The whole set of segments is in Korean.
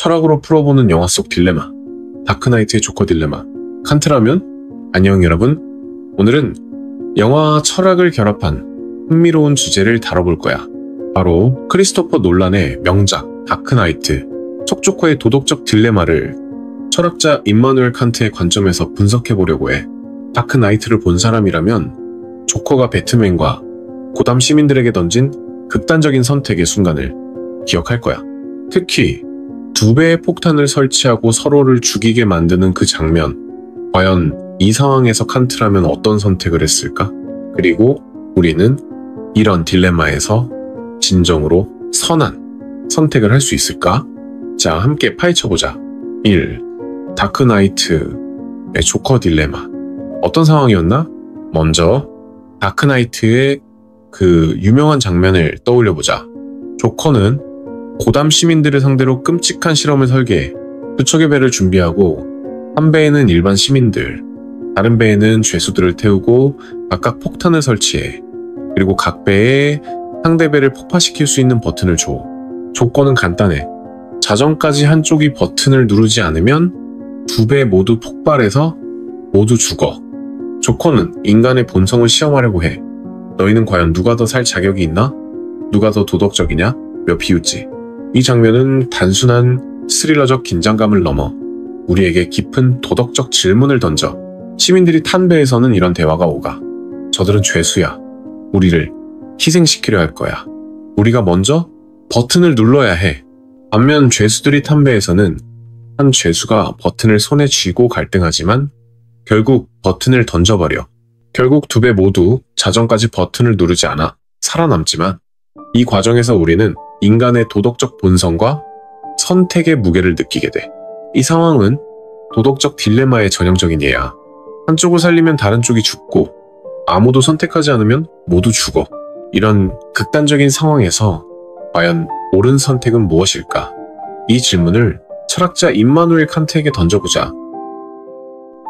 철학으로 풀어보는 영화 속 딜레마, 다크나이트의 조커 딜레마. 칸트라면? 안녕 여러분. 오늘은 영화와 철학을 결합한 흥미로운 주제를 다뤄볼 거야. 바로 크리스토퍼 놀란의 명작 다크나이트, 척조커의 도덕적 딜레마를 철학자 임마누엘 칸트의 관점에서 분석해보려고 해. 다크나이트를 본 사람이라면 조커가 배트맨과 고담 시민들에게 던진 극단적인 선택의 순간을 기억할 거야. 특히 2배의 폭탄을 설치하고 서로를 죽이게 만드는 그 장면. 과연 이 상황에서 칸트라면 어떤 선택을 했을까? 그리고 우리는 이런 딜레마에서 진정으로 선한 선택을 할 수 있을까? 자, 함께 파헤쳐보자. 1. 다크나이트의 조커 딜레마. 어떤 상황이었나? 먼저 다크나이트의 그 유명한 장면을 떠올려보자. 조커는 고담 시민들을 상대로 끔찍한 실험을 설계해 수척의 배를 준비하고 한 배에는 일반 시민들, 다른 배에는 죄수들을 태우고 각각 폭탄을 설치해 그리고 각 배에 상대 배를 폭파시킬 수 있는 버튼을 줘. 조건은 간단해. 자정까지 한쪽이 버튼을 누르지 않으면 2배 모두 폭발해서 모두 죽어. 조커는 인간의 본성을 시험하려고 해. 너희는 과연 누가 더 살 자격이 있나? 누가 더 도덕적이냐? 며 비웃지. 이 장면은 단순한 스릴러적 긴장감을 넘어 우리에게 깊은 도덕적 질문을 던져. 시민들이 탄 배에서는 이런 대화가 오가. 저들은 죄수야. 우리를 희생시키려 할 거야. 우리가 먼저 버튼을 눌러야 해. 반면 죄수들이 탄 배에서는 한 죄수가 버튼을 손에 쥐고 갈등하지만 결국 버튼을 던져버려. 결국 2배 모두 자정까지 버튼을 누르지 않아 살아남지만 이 과정에서 우리는 인간의 도덕적 본성과 선택의 무게를 느끼게 돼. 이 상황은 도덕적 딜레마의 전형적인 예야. 한쪽을 살리면 다른 쪽이 죽고 아무도 선택하지 않으면 모두 죽어. 이런 극단적인 상황에서 과연 옳은 선택은 무엇일까? 이 질문을 철학자 임마누엘 칸트에게 던져보자.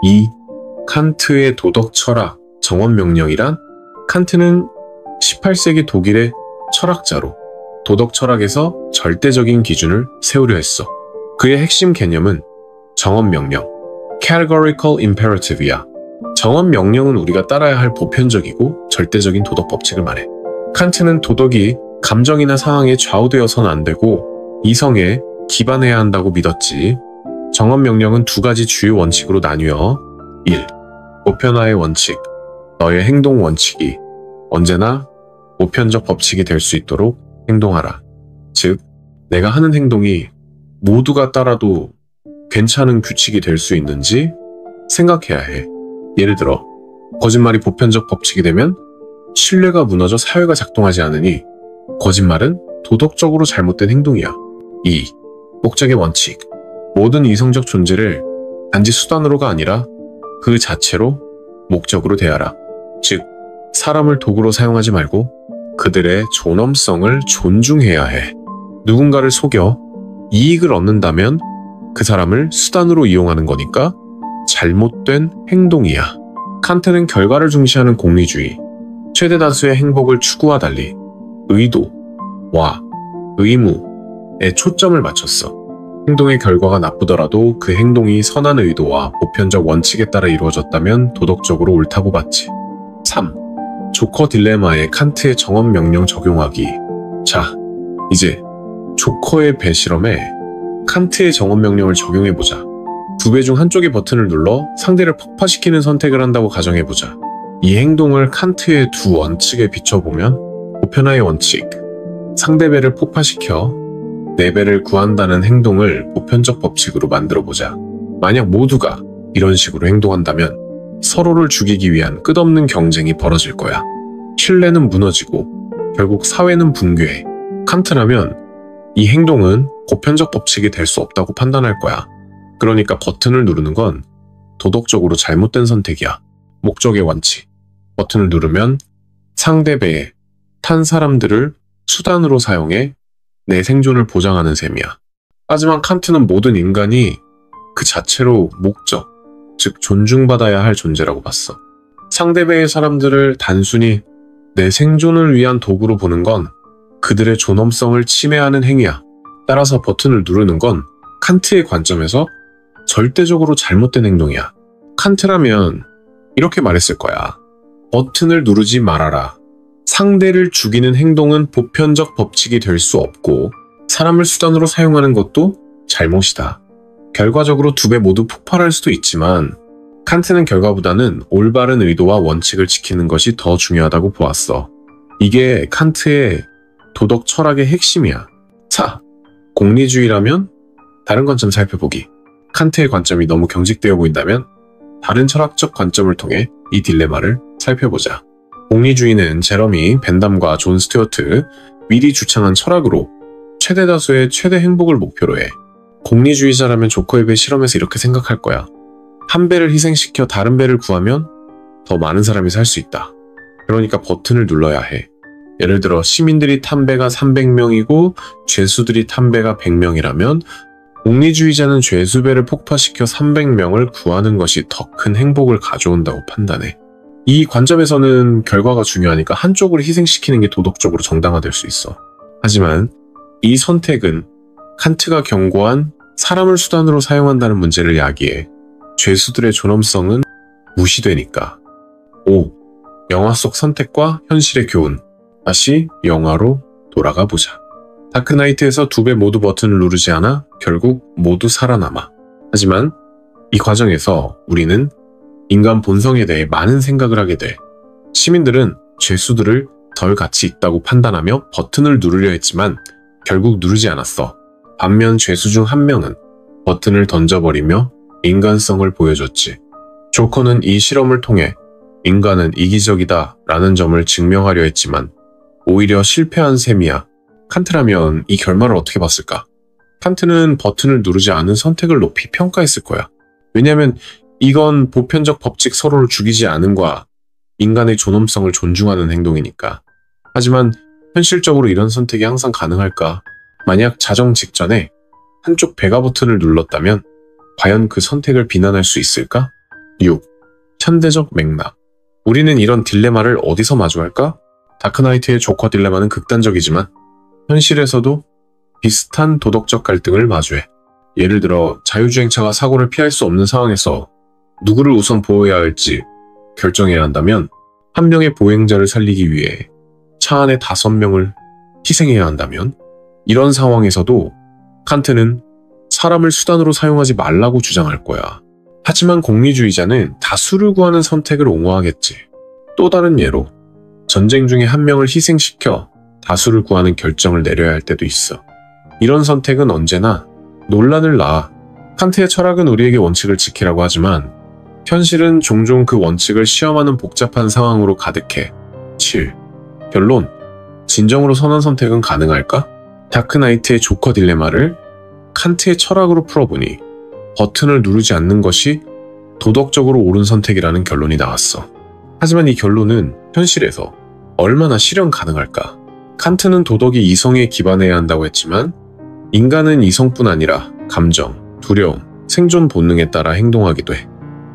2. 칸트의 도덕 철학 정원명령이란? 칸트는 18세기 독일의 철학자로 도덕 철학에서 절대적인 기준을 세우려 했어. 그의 핵심 개념은 정원명령, categorical imperative야. 정원명령은 우리가 따라야 할 보편적이고 절대적인 도덕 법칙을 말해. 칸트는 도덕이 감정이나 상황에 좌우되어서는 안 되고 이성에 기반해야 한다고 믿었지. 정원명령은 2가지 주요 원칙으로 나뉘어 1. 보편화의 원칙. 너의 행동 원칙이 언제나 보편적 법칙이 될 수 있도록 행동하라. 즉, 내가 하는 행동이 모두가 따라도 괜찮은 규칙이 될 수 있는지 생각해야 해. 예를 들어, 거짓말이 보편적 법칙이 되면 신뢰가 무너져 사회가 작동하지 않으니 거짓말은 도덕적으로 잘못된 행동이야. 2. 목적의 원칙. 모든 이성적 존재를 단지 수단으로가 아니라 그 자체로 목적으로 대하라. 즉, 사람을 도구로 사용하지 말고 그들의 존엄성을 존중해야 해. 누군가를 속여 이익을 얻는다면 그 사람을 수단으로 이용하는 거니까 잘못된 행동이야. 칸트는 결과를 중시하는 공리주의, 최대 다수의 행복을 추구와 달리 의도와 의무에 초점을 맞췄어. 행동의 결과가 나쁘더라도 그 행동이 선한 의도와 보편적 원칙에 따라 이루어졌다면 도덕적으로 옳다고 봤지. 3. 조커 딜레마에 칸트의 정원명령 적용하기. 자, 이제 조커의 배실험에 칸트의 정원명령을 적용해보자. 2배 중 한쪽의 버튼을 눌러 상대를 폭파시키는 선택을 한다고 가정해보자. 이 행동을 칸트의 2 원칙에 비춰보면 보편화의 원칙, 상대배를 폭파시켜 내 배를 구한다는 행동을 보편적 법칙으로 만들어보자. 만약 모두가 이런 식으로 행동한다면 서로를 죽이기 위한 끝없는 경쟁이 벌어질 거야. 신뢰는 무너지고 결국 사회는 붕괴해. 칸트라면 이 행동은 보편적 법칙이 될 수 없다고 판단할 거야. 그러니까 버튼을 누르는 건 도덕적으로 잘못된 선택이야. 목적의 원칙. 버튼을 누르면 상대 배에 탄 사람들을 수단으로 사용해 내 생존을 보장하는 셈이야. 하지만 칸트는 모든 인간이 그 자체로 목적, 즉 존중받아야 할 존재라고 봤어. 상대배의 사람들을 단순히 내 생존을 위한 도구로 보는 건 그들의 존엄성을 침해하는 행위야. 따라서 버튼을 누르는 건 칸트의 관점에서 절대적으로 잘못된 행동이야. 칸트라면 이렇게 말했을 거야. 버튼을 누르지 말아라. 상대를 죽이는 행동은 보편적 법칙이 될 수 없고 사람을 수단으로 사용하는 것도 잘못이다. 결과적으로 두 배 모두 폭발할 수도 있지만 칸트는 결과보다는 올바른 의도와 원칙을 지키는 것이 더 중요하다고 보았어. 이게 칸트의 도덕 철학의 핵심이야. 자, 공리주의라면 다른 관점 살펴보기. 칸트의 관점이 너무 경직되어 보인다면 다른 철학적 관점을 통해 이 딜레마를 살펴보자. 공리주의는 제러미 벤담과 존 스튜어트, 윌이 주창한 철학으로 최대 다수의 최대 행복을 목표로 해. 공리주의자라면 조커의 배 실험에서 이렇게 생각할 거야. 한 배를 희생시켜 다른 배를 구하면 더 많은 사람이 살 수 있다. 그러니까 버튼을 눌러야 해. 예를 들어 시민들이 탄 배가 300명이고 죄수들이 탄 배가 100명이라면 공리주의자는 죄수배를 폭파시켜 300명을 구하는 것이 더 큰 행복을 가져온다고 판단해. 이 관점에서는 결과가 중요하니까 한쪽을 희생시키는 게 도덕적으로 정당화될 수 있어. 하지만 이 선택은 칸트가 경고한 사람을 수단으로 사용한다는 문제를 야기해 죄수들의 존엄성은 무시되니까. 5. 영화 속 선택과 현실의 교훈. 다시 영화로 돌아가 보자. 다크나이트에서 두 배 모두 버튼을 누르지 않아 결국 모두 살아남아. 하지만 이 과정에서 우리는 인간 본성에 대해 많은 생각을 하게 돼. 시민들은 죄수들을 덜 가치 있다고 판단하며 버튼을 누르려 했지만 결국 누르지 않았어. 반면 죄수 중 한 명은 버튼을 던져버리며 인간성을 보여줬지. 조커는 이 실험을 통해 인간은 이기적이다 라는 점을 증명하려 했지만 오히려 실패한 셈이야. 칸트라면 이 결말을 어떻게 봤을까? 칸트는 버튼을 누르지 않은 선택을 높이 평가했을 거야. 왜냐하면 이건 보편적 법칙 서로를 죽이지 않음과 인간의 존엄성을 존중하는 행동이니까. 하지만 현실적으로 이런 선택이 항상 가능할까? 만약 자정 직전에 한쪽 배가 버튼을 눌렀다면 과연 그 선택을 비난할 수 있을까? 6. 현대적 맥락. 우리는 이런 딜레마를 어디서 마주할까? 다크나이트의 조커 딜레마는 극단적이지만 현실에서도 비슷한 도덕적 갈등을 마주해. 예를 들어 자율주행차가 사고를 피할 수 없는 상황에서 누구를 우선 보호해야 할지 결정해야 한다면 한 명의 보행자를 살리기 위해 차 안에 5명을 희생해야 한다면 이런 상황에서도 칸트는 사람을 수단으로 사용하지 말라고 주장할 거야. 하지만 공리주의자는 다수를 구하는 선택을 옹호하겠지. 또 다른 예로 전쟁 중에 한 명을 희생시켜 다수를 구하는 결정을 내려야 할 때도 있어. 이런 선택은 언제나 논란을 낳아. 칸트의 철학은 우리에게 원칙을 지키라고 하지만 현실은 종종 그 원칙을 시험하는 복잡한 상황으로 가득해. 7. 결론. 진정으로 선한 선택은 가능할까? 다크나이트의 조커 딜레마를 칸트의 철학으로 풀어보니 버튼을 누르지 않는 것이 도덕적으로 옳은 선택이라는 결론이 나왔어. 하지만 이 결론은 현실에서 얼마나 실현 가능할까? 칸트는 도덕이 이성에 기반해야 한다고 했지만 인간은 이성뿐 아니라 감정, 두려움, 생존 본능에 따라 행동하기도 해.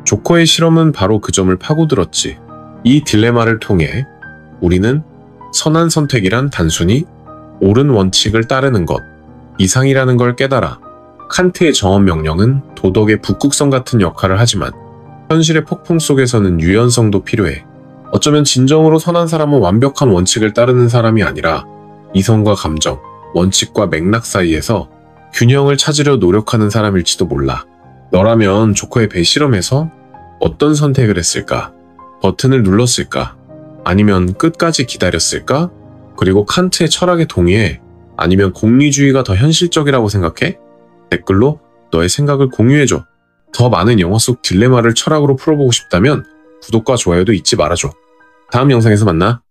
조커의 실험은 바로 그 점을 파고들었지. 이 딜레마를 통해 우리는 선한 선택이란 단순히 옳은 원칙을 따르는 것 이상이라는 걸 깨달아. 칸트의 정언 명령은 도덕의 북극성 같은 역할을 하지만 현실의 폭풍 속에서는 유연성도 필요해. 어쩌면 진정으로 선한 사람은 완벽한 원칙을 따르는 사람이 아니라 이성과 감정, 원칙과 맥락 사이에서 균형을 찾으려 노력하는 사람일지도 몰라. 너라면 조커의 배 실험에서 어떤 선택을 했을까? 버튼을 눌렀을까? 아니면 끝까지 기다렸을까? 그리고 칸트의 철학에 동의해? 아니면 공리주의가 더 현실적이라고 생각해? 댓글로 너의 생각을 공유해줘. 더 많은 영화 속 딜레마를 철학으로 풀어보고 싶다면 구독과 좋아요도 잊지 말아줘. 다음 영상에서 만나.